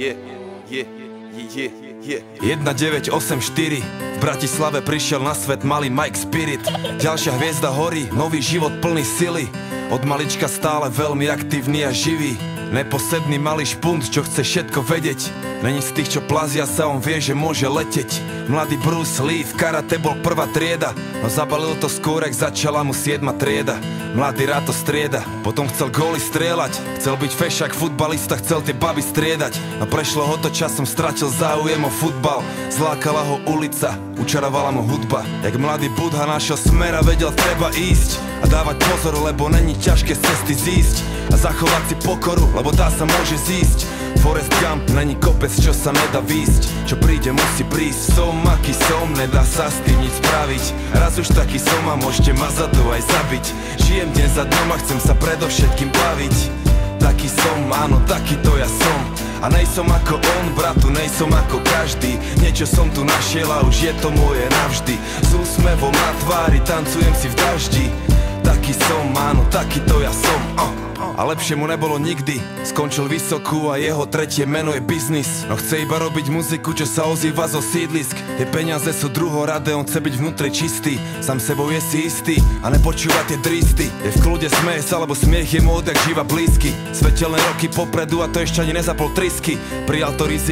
1984 v Bratislave prišiel na svet malý Mike Spirit. Ďalšia hviezda horí, nový život plný sily. Od malička stále veľmi aktívny a živý. Neposedný malý špunt, čo chce všetko vedieť. Není z tých, čo plazia sa, on vie, že môže leteť. Mladý Bruce Lee v karate bol prvá trieda, no zabalil to skôr, ak začala mu 7. trieda. Mladý rád to strieda, potom chcel góly strieľať. Chcel byť fešák, futbalista, chcel tie baby striedať. No prešlo ho to časom, stratil záujem o futbal. Zlákala ho ulica, učarovala mu hudba. Jak mladý Budha našiel smer a vedel, treba ísť a dávať pozor, lebo není ťažké z cesty zísť. A zachovať si pokoru, lebo tá sa môže zísť. Forrest Gump není kopec, čo sa nedá výsť. Čo príde, musí prísť. Som aký som, nedá sa s tým nič spraviť. Raz už taký som a môžete ma za to aj zabiť. Žijem deň za dňom a chcem sa predovšetkým baviť. Taký som, áno, takýto ja som. A nejsom ako on, bratu, nejsom ako každý. Niečo som tu našiel a už je to moje navždy. S úsmevom na tvári tancujem si v daždi. Taký som, áno, takýto ja som. A lepšie mu nebolo nikdy. Skončil vysokú a jeho tretie meno je biznis. No chce iba robiť muziku, čo sa ozýva zo sídlisk. Tie peniaze sú druhoradé, on chce byť vnútri čistý. Sám sebou je si istý a nepočúva tie dristy. Je v kľude, smeje sa, lebo smiech je mu odjak živa blízky. Svetelné roky popredu a to ešte ani nezapol trysky. Prijal to riziko